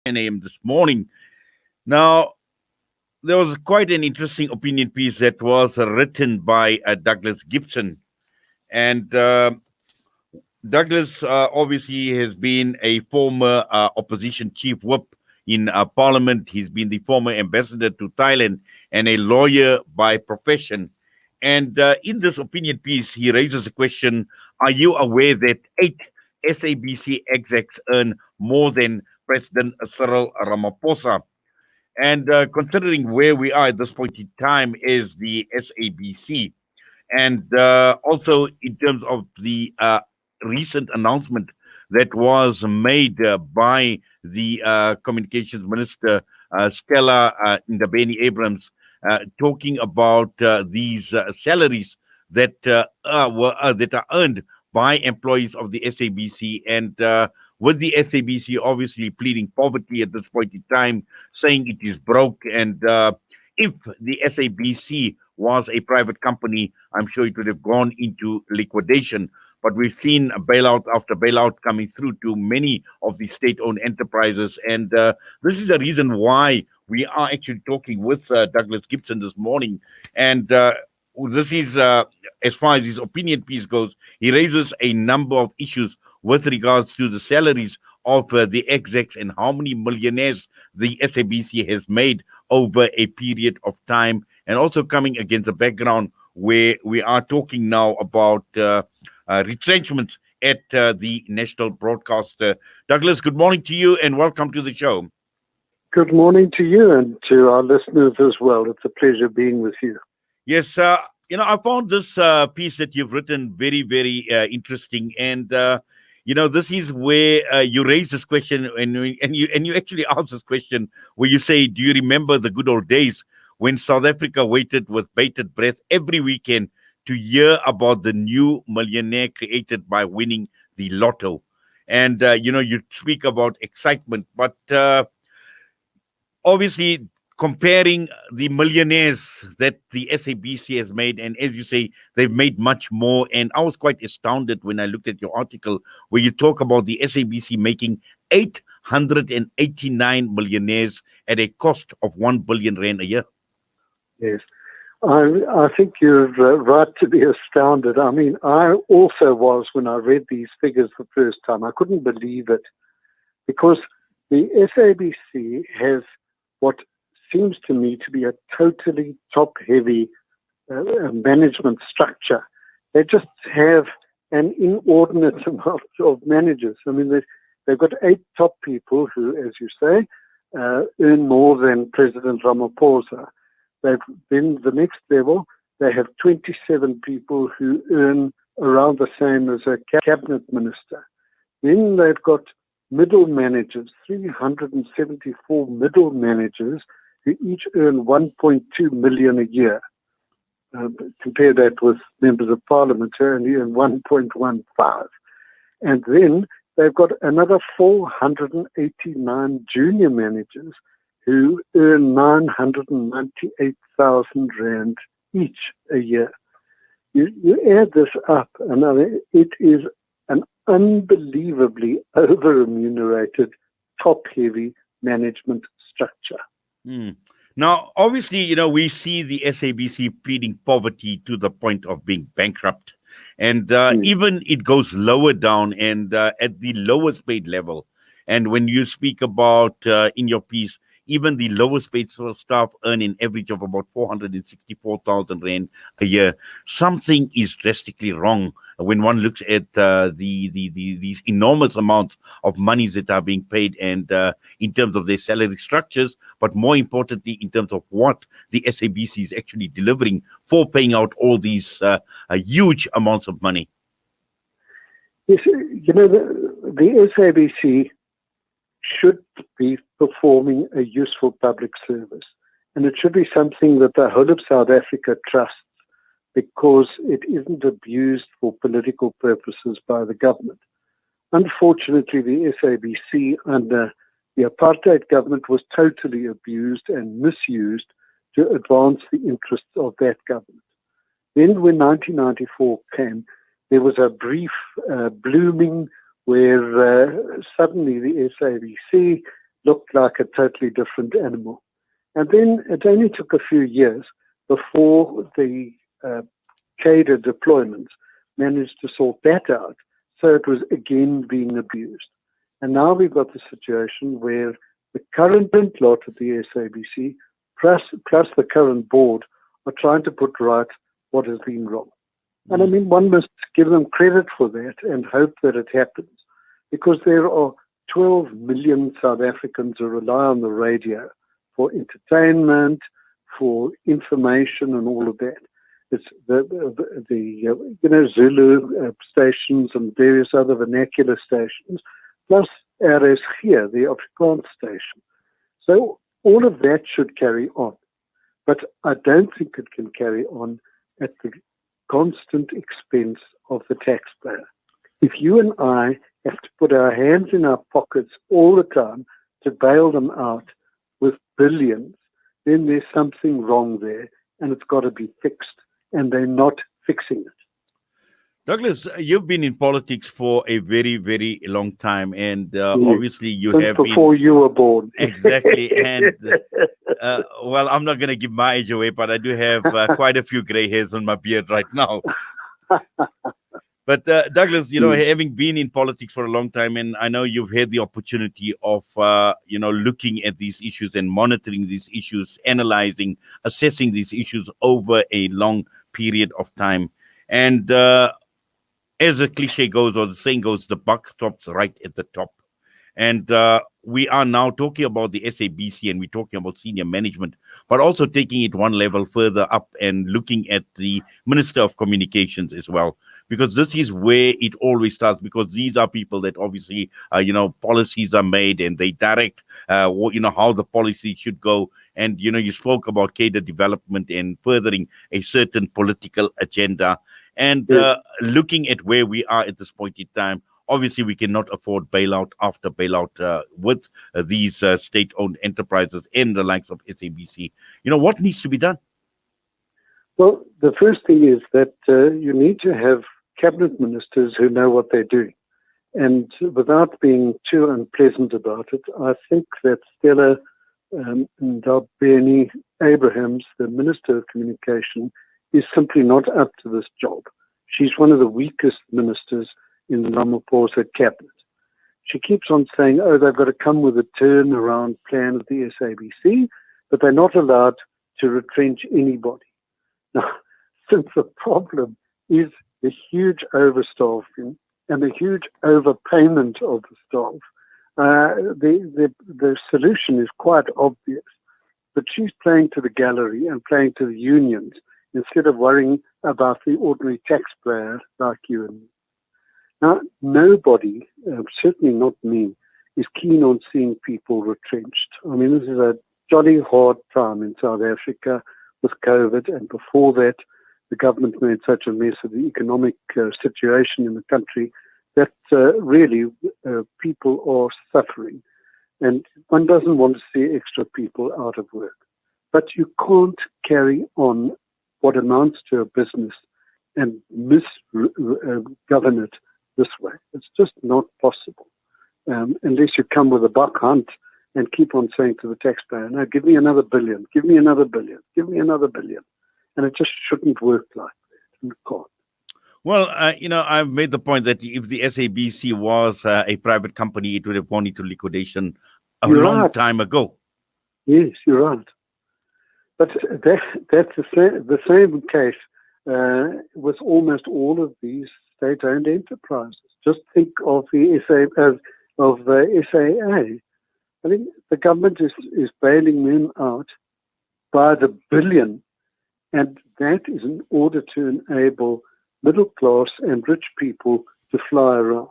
10 a.m. this morning. Now, there was quite an interesting opinion piece that was written by Douglas Gibson. And Douglas obviously has been a former opposition chief whip in Parliament. He's been the former ambassador to Thailand and a lawyer by profession. And in this opinion piece, he raises the question, are you aware that 8 SABC execs earn more than President Cyril Ramaphosa? And considering where we are at this point in time is the SABC, and also in terms of the recent announcement that was made by the communications minister, Stella Ndabeni Abrams, talking about these salaries that that are earned by employees of the SABC, and with the SABC obviously pleading poverty at this point in time, saying it is broke, and if the SABC was a private company, I'm sure it would have gone into liquidation. But we've seen bailout after bailout coming through to many of the state-owned enterprises. And this is the reason why we are actually talking with Douglas Gibson this morning. And this is, as far as his opinion piece goes, he raises a number of issues with regards to the salaries of the execs and how many millionaires the SABC has made over a period of time, and also coming against a background where we are talking now about retrenchments at the national broadcaster. Douglas, good morning to you and welcome to the show. Good morning to you and to our listeners as well. It's a pleasure being with you. Yes, I found this piece that you've written very, very interesting, and this is where you raise this question, and you actually ask this question where you say, "Do you remember the good old days when South Africa waited with bated breath every weekend to hear about the new millionaire created by winning the lotto?" And you speak about excitement, but obviously comparing the millionaires that the SABC has made, and as you say, they've made much more. And I was quite astounded when I looked at your article where you talk about the SABC making 889 millionaires at a cost of 1 billion rand a year. Yes, I think you're right to be astounded. I mean, I also was when I read these figures the first time. I couldn't believe it, because the SABC has what seems to me to be a totally top-heavy management structure. They just have an inordinate amount of managers. I mean, they've got 8 top people who, as you say, earn more than President Ramaphosa. Then the next level, they have 27 people who earn around the same as a cabinet minister. Then they've got middle managers, 374 middle managers, who each earn 1.2 million a year. Compare that with members of parliament who only earn 1.15. And then they've got another 489 junior managers who earn 998,000 rand each a year. You add this up, and it is an unbelievably over-remunerated, top-heavy management structure. Now, obviously, we see the SABC pleading poverty to the point of being bankrupt. And even it goes lower down and at the lowest paid level. And when you speak about, in your piece, even the lowest paid staff earn an average of about 464,000 rand a year. Something is drastically wrong when one looks at these enormous amounts of monies that are being paid, and in terms of their salary structures, but more importantly, in terms of what the SABC is actually delivering for paying out all these huge amounts of money. Yes, the SABC should be performing a useful public service. And it should be something that the whole of South Africa trusts, because it isn't abused for political purposes by the government. Unfortunately, the SABC under the apartheid government was totally abused and misused to advance the interests of that government. Then when 1994 came, there was a brief blooming where suddenly the SABC looked like a totally different animal. And then it only took a few years before the cadre deployments managed to sort that out. So it was again being abused. And now we've got the situation where the current lot at the SABC plus the current board are trying to put right what has been wrong. And I mean, one must give them credit for that and hope that it happens, because there are 12 million South Africans who rely on the radio for entertainment, for information, and all of that. It's the Zulu stations and various other vernacular stations, plus RSG, the Afrikaans station. So all of that should carry on. But I don't think it can carry on at the constant expense of the taxpayer. If you and I have to put our hands in our pockets all the time to bail them out with billions, then there's something wrong there, and it's got to be fixed, and they're not fixing it. Douglas, you've been in politics for a very, very long time, and obviously you have been... before you were born. Exactly, and well, I'm not going to give my age away, but I do have quite a few gray hairs on my beard right now. But Douglas, having been in politics for a long time, and I know you've had the opportunity of, looking at these issues and monitoring these issues, analyzing, assessing these issues over a long period of time. And as the cliche goes, or the saying goes, the buck stops right at the top. And we are now talking about the SABC, and we're talking about senior management, but also taking it one level further up and looking at the Minister of Communications as well, because this is where it always starts, because these are people that obviously, policies are made and they direct, how the policy should go. And, you spoke about cadre development and furthering a certain political agenda. And looking at where we are at this point in time, obviously we cannot afford bailout after bailout with these state-owned enterprises and the likes of SABC. What needs to be done? Well, the first thing is that you need to have cabinet ministers who know what they're doing. And without being too unpleasant about it, I think that Stella Ndabeni Abrahams, the Minister of Communication, is simply not up to this job. She's one of the weakest ministers in the Ramaphosa cabinet. She keeps on saying, they've got to come with a turnaround plan of the SABC, but they're not allowed to retrench anybody. Now, since the problem is the huge overstaffing and the huge overpayment of the staff, the solution is quite obvious. But she's playing to the gallery and playing to the unions instead of worrying about the ordinary taxpayer like you and me. Now, nobody, certainly not me, is keen on seeing people retrenched. I mean, this is a jolly hard time in South Africa with COVID, and before that, the government made such a mess of the economic situation in the country that really people are suffering. And one doesn't want to see extra people out of work. But you can't carry on what amounts to a business and misgovern it this way. It's just not possible. Unless you come with a buck hunt and keep on saying to the taxpayer, no, give me another billion, give me another billion, give me another billion. And it just shouldn't work like that. It can't. Well, I've made the point that if the SABC was a private company, it would have gone into liquidation long time ago. Yes, you're right. But that's the same case with almost all of these state-owned enterprises. Just think of the SAA. I think the government is bailing them out by the billion, and that is in order to enable middle class and rich people to fly around.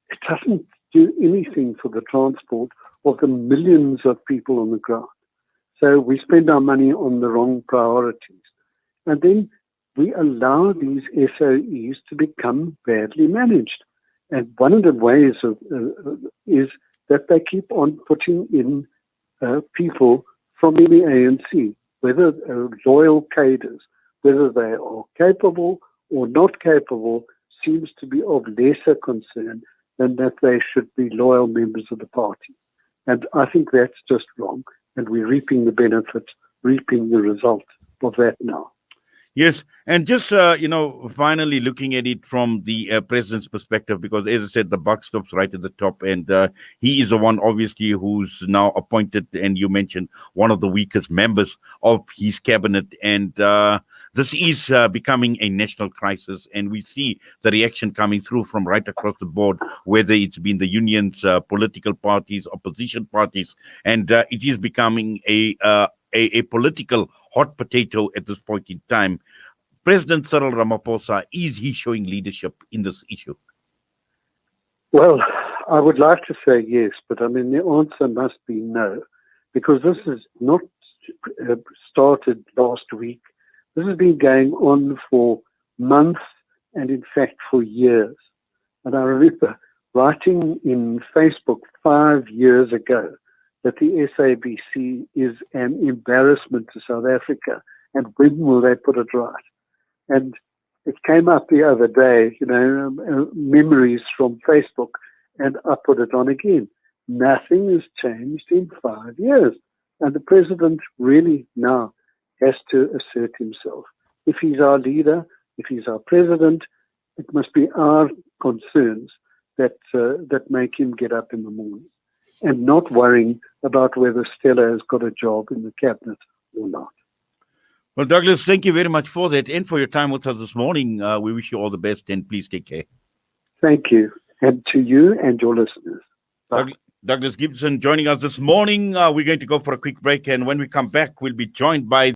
It doesn't do anything for the transport of the millions of people on the ground. So we spend our money on the wrong priorities. And then we allow these SOEs to become badly managed. And one of the ways is that they keep on putting in people from the ANC, whether loyal cadres, whether they are capable or not capable, seems to be of lesser concern than that they should be loyal members of the party. And I think that's just wrong. And we're reaping the benefits, reaping the result of that now. Yes, and just finally looking at it from the president's perspective, because as I said, the buck stops right at the top, and he is the one, obviously, who's now appointed, and you mentioned one of the weakest members of his cabinet, and this is becoming a national crisis, and we see the reaction coming through from right across the board, whether it's been the unions, political parties, opposition parties, and it is becoming a political hot potato at this point in time. President Cyril Ramaphosa, is he showing leadership in this issue? Well, I would like to say yes, but I mean, the answer must be no, because this is not started last week. This has been going on for months and, in fact, for years. And I remember writing in Facebook 5 years ago that the SABC is an embarrassment to South Africa, and when will they put it right? And it came up the other day, memories from Facebook, and I put it on again. Nothing has changed in 5 years. And the president really now has to assert himself. If he's our leader, if he's our president, it must be our concerns that make him get up in the morning, and not worrying about whether Stella has got a job in the cabinet or not. Well, Douglas, thank you very much for that and for your time with us this morning. We wish you all the best, and please take care. Thank you. And to you and your listeners. Bye. Douglas Gibson joining us this morning. We're going to go for a quick break, and when we come back, we'll be joined by